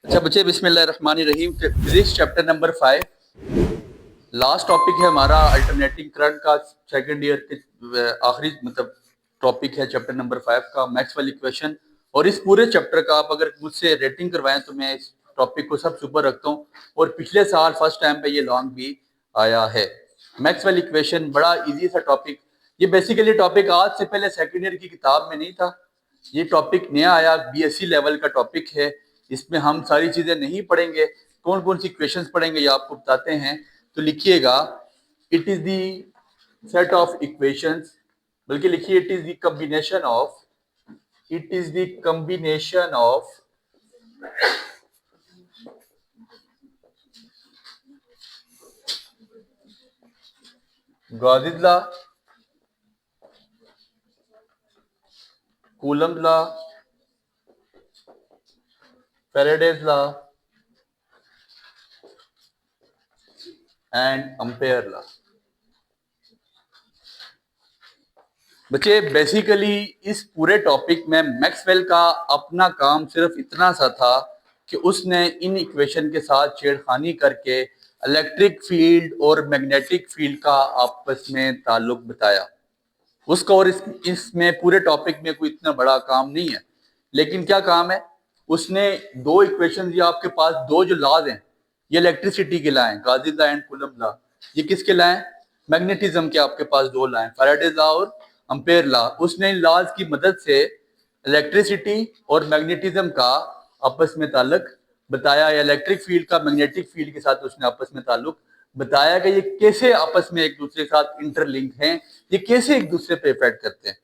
अच्छा बच्चे, बिस्मिल्लाहिर्रहमानिर्रहीम। Physics chapter number 5, last topic है हमारा अल्टरनेटिंग करंट का। सेकंड ईयर के आखिरी मतलब टॉपिक है चैप्टर नंबर 5 का, मैक्सवेल इक्वेशन। और इस पूरे चैप्टर का आप अगर मुझसे रेटिंग करवाएं तो मैं इस टॉपिक को सबसे ऊपर रखता हूँ। और पिछले साल फर्स्ट टाइम पे ये लॉन्ग भी आया है। मैक्सवेल इक्वेशन बड़ा इजी सा टॉपिक। ये बेसिकली टॉपिक आज से पहले सेकंड ईयर की किताब में नहीं था। ये टॉपिक नया आया, बीएससी लेवल का टॉपिक है। इसमें हम सारी चीजें नहीं पढ़ेंगे, कौन कौन सी क्वेश्चंस पढ़ेंगे ये आपको बताते हैं। तो लिखिएगा, it is the set of equations, बल्कि लिखिए it is the combination of, it is the combination of Gauss's law, Coulomb law, Faraday's law and Ampere law. बच्चे बेसिकली इस पूरे टॉपिक में मैक्सवेल का अपना काम सिर्फ इतना सा था कि उसने इन इक्वेशन के साथ छेड़खानी करके इलेक्ट्रिक फील्ड और मैग्नेटिक फील्ड का आपस में ताल्लुक बताया उसका। और इसमें पूरे टॉपिक में कोई इतना बड़ा काम नहीं है, लेकिन क्या काम है, उसने दो इक्वेशन, ये आपके पास दो जो लॉज हैं, ये इलेक्ट्रिसिटी के लॉ हैं, गॉसिस लॉ एंड कूलम्ब लॉ। ये किसके लॉ हैं? मैग्नेटिज्म के आपके पास दो लॉ हैं, फैराडेज लॉ और एम्पेयर लॉ। उसने इन लॉज की मदद से इलेक्ट्रिसिटी और मैग्नेटिज्म का आपस में ताल्लुक बताया, या इलेक्ट्रिक फील्ड का मैग्नेटिक फील्ड के साथ उसने आपस में ताल्लुक बताया कि ये कैसे आपस में एक दूसरे के साथ इंटरलिंक हैं, ये कैसे एक दूसरे पे इफेक्ट करते हैं।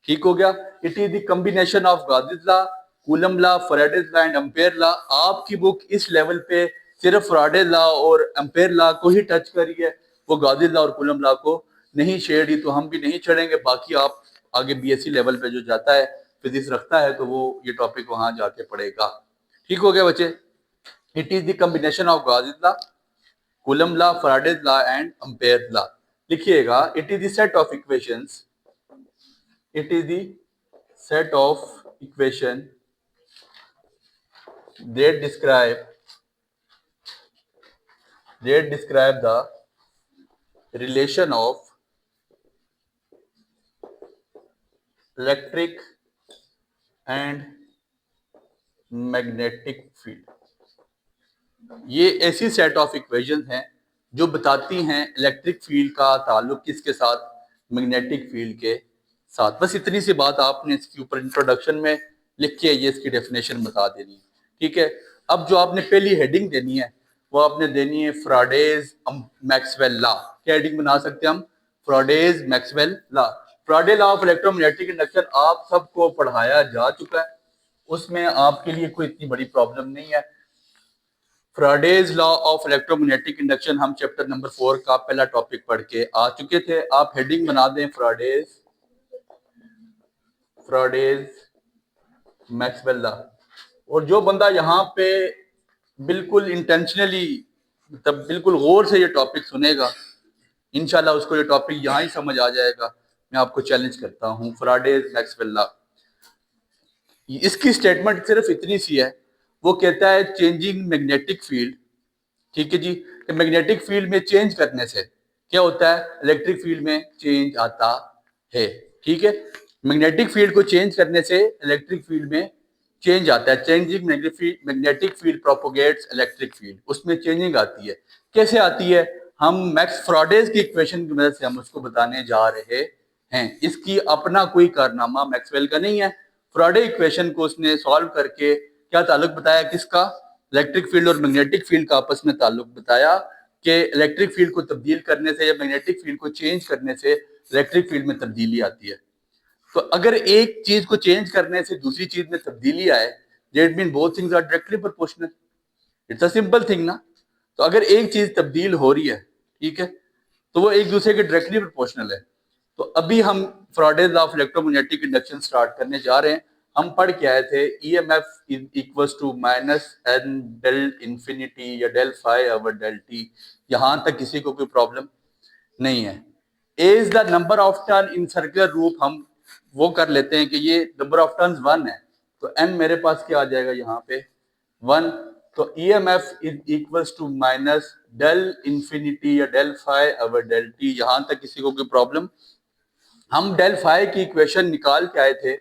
ठीक हो गया। It is the combination of Gauss's law, Coulomb law, Faraday's law and Ampere law. आपकी बुक इस लेवल पे सिर्फ फैराडेज लॉ और एम्पेयर लॉ को ही टच करी है, वो गॉसिस लॉ और कूलम्ब लॉ को नहीं छेड़ी, तो हम भी नहीं छेड़ेंगे। बाकी आप आगे बीएससी लेवल पे जो जाता है, फिजिक्स रखता है, तो वो ये टॉपिक वहां जाके पढ़ेगा। ठीक हो गया बच्चे। It is the combination of Gauss's law, Coulomb law, Faraday's law and Ampere law. लिखिएगा, it is the set of equations, it is the set of equation that describe the relation of electric and magnetic field। ये ऐसी set of equations हैं जो बताती हैं electric field का ताल्लुक किसके साथ, मैग्नेटिक फील्ड के साथ। बस इतनी सी बात आपने इसके ऊपर इंट्रोडक्शन में लिख के ये इसकी डेफिनेशन बता देनी है। ठीक है। अब जो आपने पहली हेडिंग देनी है वो आपने देनी है फैराडेज मैक्सवेल लॉ। क्या हेडिंग बना सकते हैं हम? Faraday's Maxwell law. Faraday law of electromagnetic induction आप सबको पढ़ाया जा चुका है, उसमें आपके लिए कोई इतनी बड़ी प्रॉब्लम नहीं है। Faraday's law of electromagnetic induction हम चैप्टर नंबर 4 का पहला टॉपिक पढ़ के आ चुके थे। आप हेडिंग बना दें फैराडेज मैक्सवेल लॉ। और जो बंदा यहाँ पे बिल्कुल इंटेंशनली, मतलब बिल्कुल गौर से ये टॉपिक सुनेगा, इंशाल्लाह उसको ये टॉपिक यहाँ ही समझ आ जाएगा। मैं आपको चैलेंज करता हूँ, फैराडेज मैक्सवेल लॉ। इसकी स्टेटमेंट सिर्फ इतनी सी है, वो कहता है चेंजिंग मैग्नेटिक फील्ड। ठीक है जी। कि मैग्नेटिक फील्ड में चेंज करने से क्या होता है, इलेक्ट्रिक फील्ड में चेंज आता है। ठीक है। मैग्नेटिक फील्ड को चेंज करने से इलेक्ट्रिक फील्ड में चेंज आता है। Changing magnetic field propagates electric field, उसमें चेंजिंग आती है। कैसे आती है? हम मैक्स फैराडेज की इक्वेशन की मदद से हम उसको बताने जा रहे हैं। इसकी अपना कोई कारनामा मैक्सवेल का नहीं है। फैराडे इक्वेशन को उसने सॉल्व करके क्या ताल्लुक बताया, किसका? इलेक्ट्रिक फील्ड और मैग्नेटिक फील्ड का आपस में ताल्लुक बताया कि इलेक्ट्रिक फील्ड को तब्दील करने से या मैग्नेटिक फील्ड को चेंज करने से इलेक्ट्रिक फील्ड में तब्दीली आती है। तो अगर एक चीज को चेंज करने से दूसरी चीज में तब्दीली आए, that mean both things are directly proportional. It's a simple thing ना। तो अगर एक चीज तब्दील हो रही है, ठीक है, तो वो एक दूसरे के डायरेक्टली प्रोपोर्शनल है। तो अभी हम Faraday's law of electromagnetic induction start करने जा रहे हैं। हम पढ़ के आए थे EMF is equals to minus N del infinity या del phi over del T. यहां तक किसी को कोई प्रॉब्लम नहीं है। A is the number of turn in circular रूप। हम वो कर लेते हैं कि ये नंबर ऑफ टर्न्स 1 है, तो n मेरे पास क्या आ जाएगा यहाँ पे 1। तो EMF is equals to minus del infinity या del phi over del T. यहां तक किसी को कोई प्रॉब्लम? हम डेल फाई की इक्वेशन निकाल के आए थे,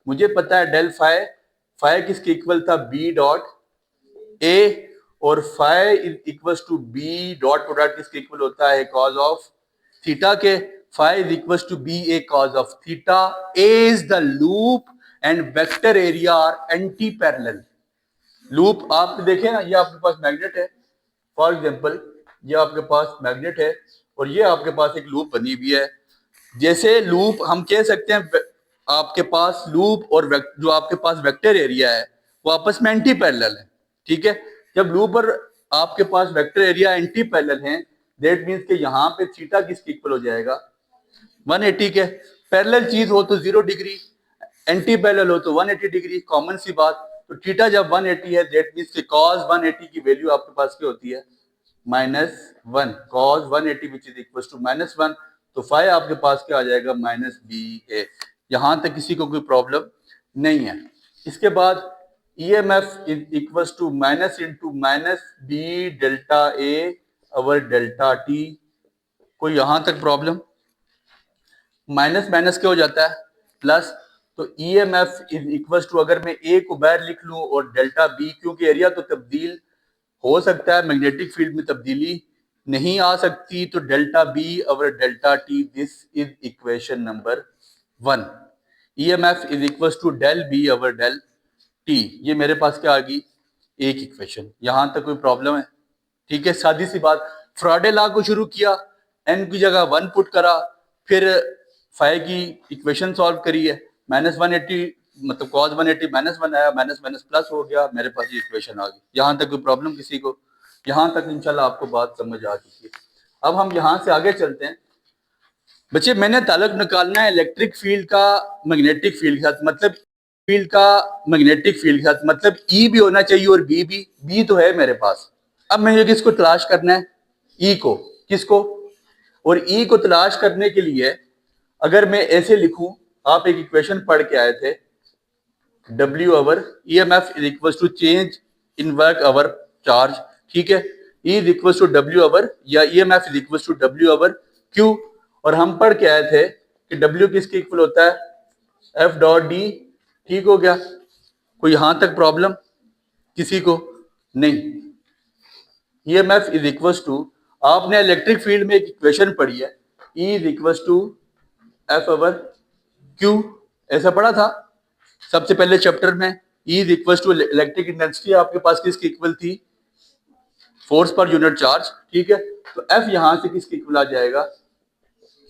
मुझे पता है डेल फाई, फाई किसके इक्वल था? बी डॉट ए, और phi is equals to B dot product किसके इक्वल होता है? कॉज ऑफ थीटा के। Phi is equals to B A cos of theta. A is the loop and vector area are anti parallel. Loop आप देखें ना, ये आपके पास मैग्नेट है, फॉर एग्जांपल ये आपके पास मैग्नेट है और ये आपके पास एक लूप बनी हुई है। जैसे लूप हम कह सकते हैं, आपके पास लूप और जो आपके पास वेक्टर एरिया है वो आपस में एंटी पैरेलल है, ठीक है। जब लूप और आपके पास वेक्टर एरिया एंटी पैरेलल हैं, दैट मींस कि यहाँ पे थीटा किसके इक्वल हो जाएगा? 180 के। पैरेलल चीज हो तो 0 डिग्री, एंटी पैरेलल हो तो 180 डिग्री, कॉमन सी बात। तो थीटा जब 180 है, दैट मींस कि cos 180 की वैल्यू आपके पास क्या होती है? -1। cos 180 which is equal to -1। तो फाई आपके पास क्या आ जाएगा? -ba। यहां तक किसी को कोई प्रॉब्लम नहीं है। इसके बाद EMF is equal to minus into minus B delta A over delta T. कोई यहां तक प्रॉब्लम? माइनस माइनस क्या हो जाता है? प्लस। तो ईएमएफ इज इक्वल टू, अगर मैं ए को बाहर लिख लूं और डेल्टा बी, क्योंकि एरिया तो तब्दील हो सकता है, मैग्नेटिक फील्ड में तब्दीली नहीं आ सकती, तो delta B over delta T, this is equation number 1। EMF is equal to del B over del T. ये मेरे पास क्या आ गई? एक इक्वेशन। यहां तक कोई प्रॉब्लम है? ठीक है, सादी सी बात। फ्राडे लॉ को शुरू किया, एन की जगह 1 पुट करा, फिर फाई की इक्वेशन सॉल्व करी है, -180 मतलब cos 180 -1 आया, माइनस माइनस प्लस हो गया, मेरे पास ये इक्वेशन आ गई। यहां तक कोई प्रॉब्लम किसी को? यहां तक इंशाल्लाह आपको बात समझ आ चुकी है। अब हम यहां से आगे चलते हैं। बच्चे, मैंने ताल्लुक निकालना है इलेक्ट्रिक फील्ड का मैग्नेटिक फील्ड के साथ, मतलब फील्ड का मैग्नेटिक फील्ड के साथ, मतलब ई भी होना चाहिए और बी भी। बी तो है मेरे पास। अब मुझे किसको तलाश करना है? ई को। किसको? और ई को तलाश करने के लिए अगर मैं ऐसे लिखूं, आप एक इक्वेशन पढ़ के आए थे, W over EMF is equal to change in work over charge, ठीक है। E is equal to W over, या EMF is equal to W over Q। और हम पढ़ के आए थे कि W किसके इक्वल होता है? F dot D। ठीक हो गया? कोई यहां तक प्रॉब्लम किसी को? नहीं। EMF इज इक्वल टू, आपने इलेक्ट्रिक फील्ड में एक इक्वेशन पढ़ी है, E is equal to F over Q, ऐसा पढ़ा था सबसे पहले चैप्टर में। E is equal to electric intensity आपके पास किसकी इक्वल थी? फोर्स पर यूनिट चार्ज, ठीक है। तो F यहां से किसकी इक्वल आ जाएगा?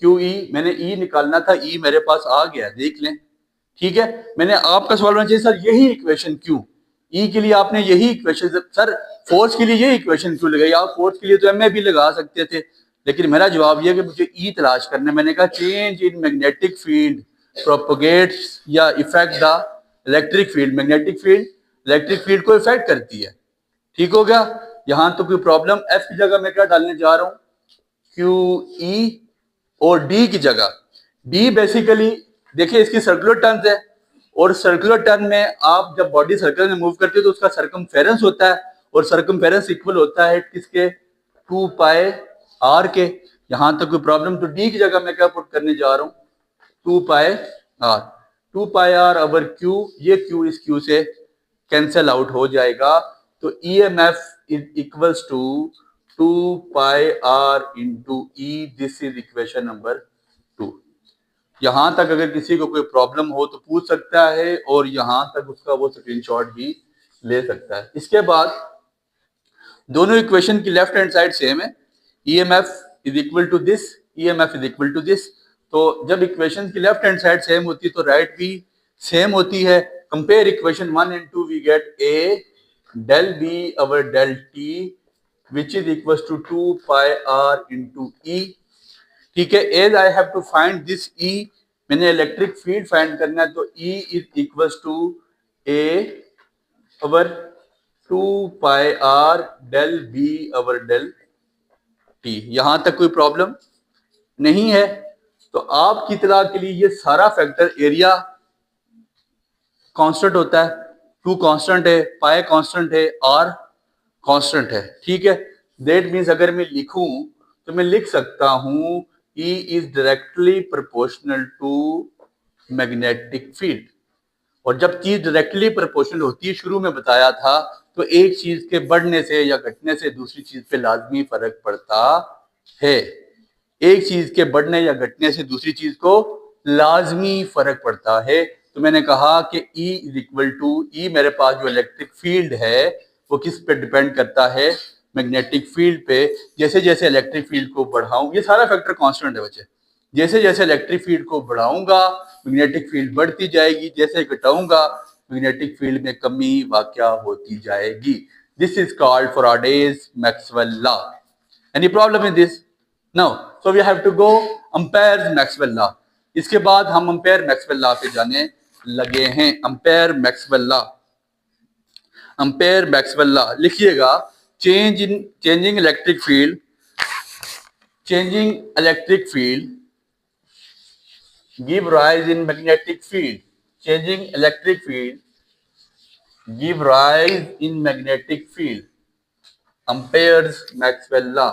QE। मैंने E निकालना था, E मेरे पास आ गया, देख लें, ठीक है। मैंने आपका सवाल होना चाहिए, सर यही इक्वेशन क्यों? E के लिए आपने यही इक्वेशन, सर फोर्स के लिए ये इक्वेशन क्यों लगाई? आप फोर्स के लिए तो MA भी लगा सकते थे, लेकिन मेरा जवाब यह कि मुझे E तलाश करना है। मैंने कहा change in magnetic field propagates या effect the electric field. Magnetic field electric field को इफेक्ट करती है, ठीक हो गया? यहां तो कोई प्रॉब्लम? F की जगह मैं क्या डालने जा रहा हूं? QE, और D की जगह D बेसिकली देखिए इसकी सर्कुलर टर्न्स है, और सर्कुलर टर्न में आप जब बॉडी सर्कल में मूव करती है तो उसका सरकमफेरेंस होता है, और सरकमफेरेंस इक्वल होता है किसके? 2 पाई r के। यहां तक कोई प्रॉब्लम? तो D की जगह मैं क्या पुट करने जा रहा हूं? 2 pi r। 2 pi r over Q, ये Q इस Q से कैंसिल आउट हो जाएगा। तो EMF is equals to 2 pi r into E, this is equation number 2। यहां तक अगर किसी को कोई प्रॉब्लम हो तो पूछ सकता है, और यहां तक उसका वो स्क्रीनशॉट भी ले सकता है। इसके बाद दोनों इक्वेशन की लेफ्ट हैंड साइड सेम है। EMF is equal to this, EMF is equal to this. तो जब इक्वेशन की लेफ्ट हैंड साइड सेम होती है तो राइट भी सेम होती है। Compare equation 1 and 2, we get A del B over del T which is equal to 2 pi r into E, ठीक है। As I have to find this E, मैंने electric field find करना है, तो E is equal to A over 2 pi r del B over del T। यहां तक कोई problem नहीं है। तो आपकी इतला के लिए ये सारा फैक्टर, एरिया कांस्टेंट होता है, 2 कांस्टेंट है, पाई कांस्टेंट है, R कांस्टेंट है, ठीक है। दैट मीन्स अगर मैं लिखूं तो मैं लिख सकता हूं E is directly proportional to magnetic field. और जब चीज डायरेक्टली प्रोपोर्शनल होती है, शुरू में बताया था, तो एक चीज के बढ़ने से या घटने से दूसरी चीज पे लाजमी फर्क पड़ता है। एक चीज के बढ़ने या घटने से दूसरी चीज को लाजमी फर्क पड़ता है। तो मैंने कहा कि E इज इक्वल टू ई, मेरे पास जो इलेक्ट्रिक फील्ड है वो किस पे डिपेंड करता है, मैग्नेटिक फील्ड पे। जैसे जैसे इलेक्ट्रिक फील्ड को बढ़ाऊं, ये सारा फैक्टर कांस्टेंट है बच्चे, जैसे जैसे इलेक्ट्रिक फील्ड को बढ़ाऊंगा मैग्नेटिक फील्ड बढ़ती जाएगी, जैसे घटाऊंगा मैग्नेटिक फील्ड में कमी वाक़या होती जाएगी। This is called Faraday's Maxwell law. Any problem in this? No. So we have to go Ampere Maxwell law. इसके बाद हम एम्पेयर मैक्सवेल लॉ पे जाने लगे हैं। Ampere Maxwell law, Ampere Maxwell law लिखिएगा। Changing electric field, changing electric field give rise in magnetic field. Changing electric field give rise in magnetic field. Ampere's Maxwell law.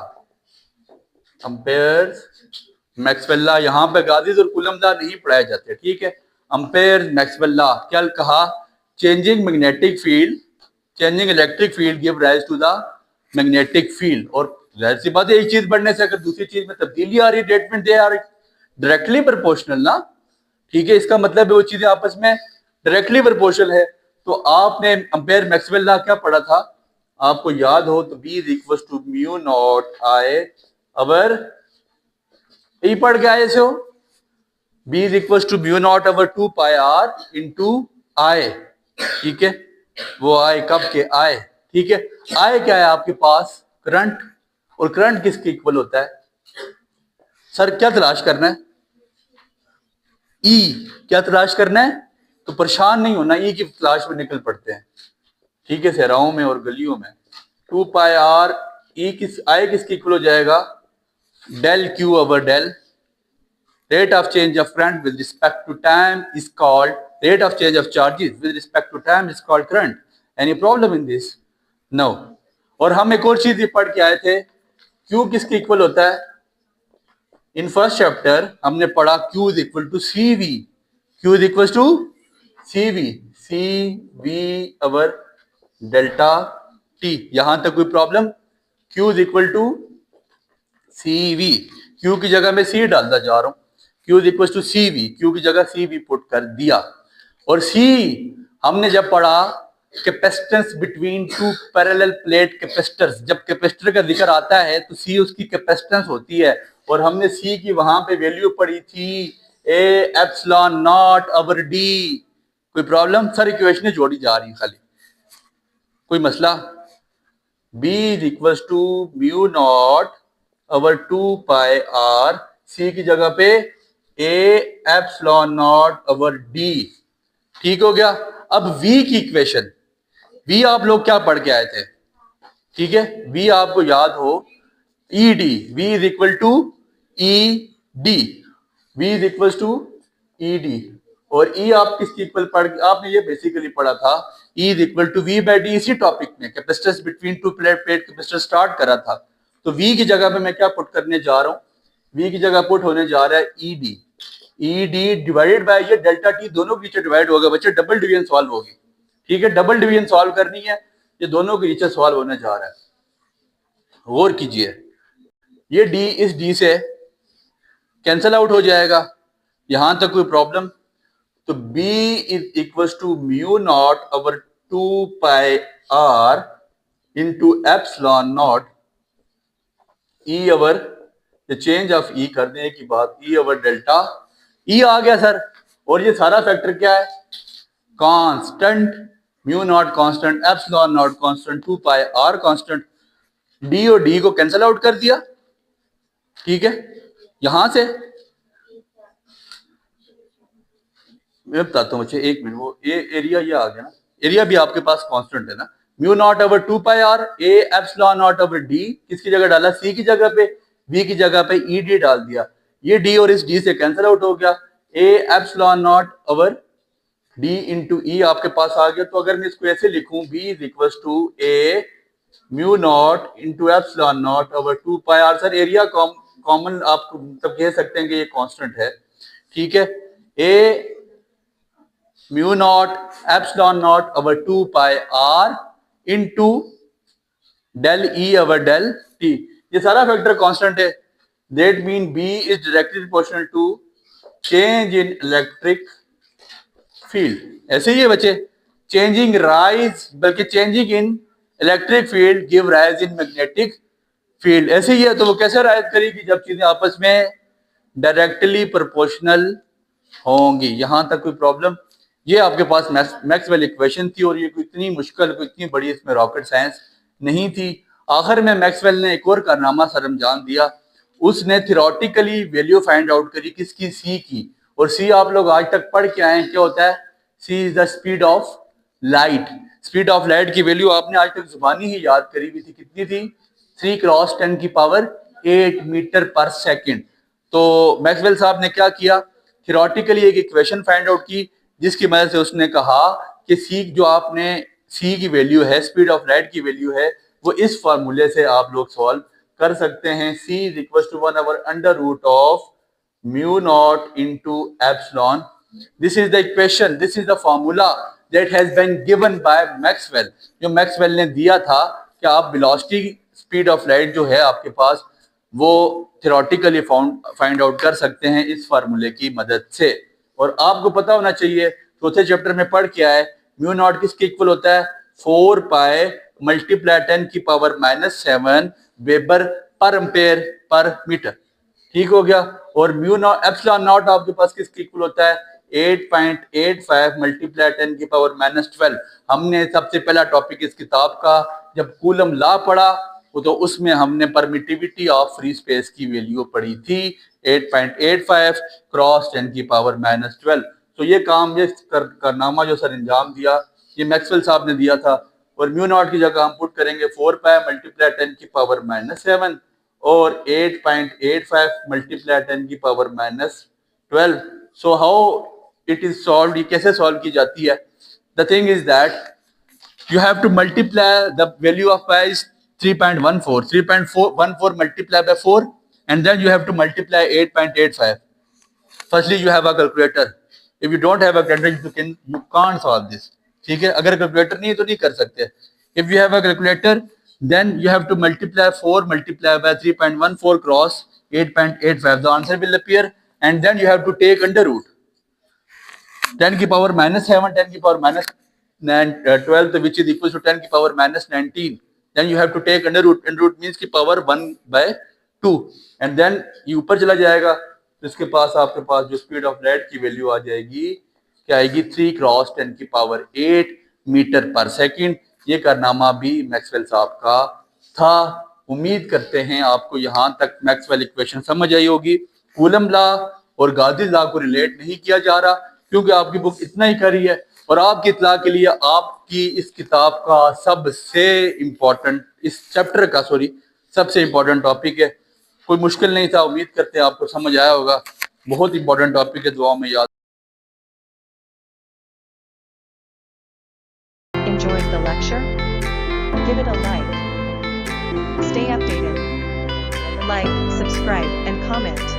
Ampere's Maxwell law, यहाँ पे गादिस और coulomb law नहीं पढ़ाए जाते, ठीक है। Ampere's Maxwell law क्या कहा? Changing magnetic field, changing electric field give rise to the magnetic field। और जाहिर सी बात है, एक चीज बढ़ने से अगर दूसरी चीज में तब्दीली आ रही, that mean they are directly proportional ना, ठीक है। इसका मतलब है वो चीजें आपस में डायरेक्टली प्रोपोर्शनल है। तो आपने एम्पेयर मैक्सवेल लॉ क्या पढ़ा था, आपको याद हो तो B is equal to mu naught I over, यही पढ़ के आए से हो, B is equal to mu naught over 2 pi R into I, ठीक है। वो I कब के I, ठीक है। I क्या है आपके पास? करंट। और करंट किसके इक्वल होता है? सर क्या तलाश करना है? ई। क्या तलाश करना है? तो परेशान नहीं होना, ई की तलाश में निकल पड़ते हैं, ठीक है, सहराओं में और गलियों में। 2 पाई आर ई किस आई किसकी इक्वल हो जाएगा? Del Q over del. Rate of change of current with respect to time is called, rate of change of charges with respect to time is called current. Any problem in this? No. और हम एक और चीज पढ़ के आए थे, Q किसके इक्वल होता है? इन फर्स्ट चैप्टर हमने पढ़ा Q is equal to C V, Q is equal to C V over delta T. यहां तक कोई problem? Q is equal to C V, Q की जगह मैं सी डालता जा रहा हूं, Q is equal to C V, Q की जगह सी वी पुट कर दिया। और सी हमने जब पढ़ा capacitance between to parallel plate capacitors, जब कैपेसिटर का जिक्र आता है तो सी उसकी कैपेसिटेंस होती है। और हमने सी की वहां पे वैल्यू पढ़ी थी A epsilon naught over D. कोई प्रॉब्लम? सर इक्वेशन जोड़ी जा रही खाली, कोई मसला? B is equal to mu naught over 2 pi R, C की जगह पे A epsilon naught over D, ठीक हो गया। अब V की इक्वेशन, V आप लोग क्या पढ़ के आए थे, ठीक है। V आपको याद हो E D, V is equal to E D, V is equal to E D. और E आप किसकी इक्वल पढ़, आपने ये बेसिकली पढ़ा था E is equal to V by D. इसी टॉपिक में capacitance between two plate capacitor start करा था। तो V की जगह पे मैं क्या पुट करने जा रहा हूँ? V की जगह पुट होने जा रहा है E D, E D divided by ये डेल्टा टी, दोनों के नीचे डिवाइड होगा बच्चे, डबल डिवीजन सॉल्व होगी, ठीक है। डबल डिवीजन सॉल्व करनी है, ये दोनों के नीचे सॉल्व होने जा रहा है। गौर कीजिए, ये डी इस डी से कैंसल आउट हो जाएगा, यहां तक कोई प्रॉब्लम? तो B is equal to mu naught over 2 pi R into epsilon naught E over, change of E कर देने की बात, ई ओवर डेल्टा। ई आ गया सर। और ये सारा फैक्टर क्या है? Constant, mu naught constant, epsilon naught constant, 2 pi R constant. D और डी को कैंसल आउट कर दिया, ठीक है। यहां से मैं बताता हूँ बच्चे, एक मिनट, वो ये एरिया ये आ गया ना, एरिया भी आपके पास कांस्टेंट है ना। Mu naught over 2 pi R, A epsilon naught over D, किसकी जगह डाला? सी की जगह पे, बी की जगह पे ई डी डाल दिया। ये डी और इस डी से कैंसिल आउट हो गया, A epsilon naught over D into E आपके पास आ गया। तो अगर मैं इसको ऐसे लिखूं, B is equal to A mu naught into epsilon naught over 2 pi R. Sir area common आप मतलब कह सकते हैं कि ये कांस्टेंट है, ठीक है। A mu naught epsilon naught over 2 pi R into del E over del T. ये सारा फैक्टर कांस्टेंट है। That mean B is directly proportional to change in electric field. ऐसे ही है बच्चे, चेंजिंग राइज बल्कि changing in electric field give rise in magnetic field. ऐसे ही है। तो वो कैसे राइज करेगी? जब चीजें आपस में डायरेक्टली प्रोपोर्शनल होंगी। यहां तक कोई प्रॉब्लम? ये आपके पास मैक्सवेल इक्वेशन थी और ये कोई इतनी मुश्किल, कोई इतनी बड़ी इसमें रॉकेट साइंस नहीं थी। आखिर में मैक्सवेल ने एक और कारनामा सरअंजाम दिया। उसने थियोरेटिकली वैल्यू फाइंड आउट करी किसकी? सी की। और सी आप लोग आज तक पढ़ के आए हैं, क्या होता है? C is the speed of light. Speed of light की वैल्यू आपने आज तक जुबानी ही याद करी हुई थी। कितनी थी? 3 क्रॉस 10 की पावर 8 मीटर पर सेकेंड। तो मैक्सवेल साहब ने क्या किया? थियोरेटिकली एक इक्वेशन फाइंड आउट की, जिसकी मदद से उसने कहा कि सी जो आपने सी की वैल्यू है, स्पीड ऑफ लाइट की वैल्यू है, वो इस फार्मूले से आप लोग सॉल्व कर सकते हैं। C is equal to 1 over under root of mu naught into epsilon. This is the equation, this is the formula that has been given by Maxwell. जो मैक्सवेल ने दिया था कि आप वेलोसिटी स्पीड ऑफ लाइट जो है आपके पास, वो थियोरेटिकली फाइंड आउट कर सकते हैं इस फार्मूले की मदद से। और आपको पता होना चाहिए, चौथे चैप्टर में पढ़ के आए, म्यू नॉट किसके इक्वल होता है? 4 पाई मल्टीप्लाई 10 की power -7 weber per ampere per metre. ठीक हो गया। और म्यू नॉट एप्सिलॉन नॉट आपके पास किसके इक्वल होता है? 8.85 मल्टीप्लाई 10 की पावर -12। हमने सबसे पहला टॉपिक इस किताब का जब कूलम लॉ पढ़ा, तो उसमें हमने परमिटिविटी ऑफ फ्री स्पेस की वैल्यू पढ़ी थी, 8.85 क्रॉस 10 की पावर -12। तो ये काम, ये कारनामा जो सर अंजाम दिया, ये मैक्सवेल साहब ने दिया था। और म्यू नॉट की जगह हम पुट करेंगे 4 पाई मल्टीप्लाई 10 की पावर -7 और 8.85 मल्टीप्लाई 10 की power -12। So how it is solve? ये कैसे सॉल्व की जाती है? The thing is that you have to multiply the value of pi is 3.14 3.14 multiplied by 4 and then you have to multiply 8.85. Firstly you have a calculator. If you don't have a calculator you can't solve this. ठीक है, अगर calculator नहीं है तो नहीं कर सकते। If you have a calculator then you have to multiply 4 multiplied by 3.14 cross 8.85. The answer will appear and then you have to take under root 10 की पावर -7 10 की power -12 which is equal to 10 की power -19. Then you have to take under root, and root means की power 1/2 and then ये ऊपर चला जाएगा। तो इसके पास आपके पास जो स्पीड ऑफ लाइट की वैल्यू आ जाएगी, क्या आएगी? 3 क्रॉस 10 की पावर 8 मीटर पर सेकंड। ये कारनामा भी मैक्सवेल साहब का था। उम्मीद करते हैं आपको यहाँ तक मैक्सवेल इक्वेशन समझ आई होगी। कूलम लॉ और गादिस लॉ को रिलेट नहीं किया जा रहा क्योंकि आपकी बुक इतना ही कर रही है। और आपकी इत्तला के लिए आपकी इस किताब का सबसे इम्पोर्टेंट, इस चैप्टर का सबसे इम्पोर्टेंट टॉपिक है। कोई मुश्किल नहीं था। उम्मीद करते हैं आपको समझ आया होगा। बहुत इंपॉर्टेंट टॉपिक है, दुआ में याद। Enjoyed the lecture? Give it a like. Stay updated. Like, subscribe, and comment.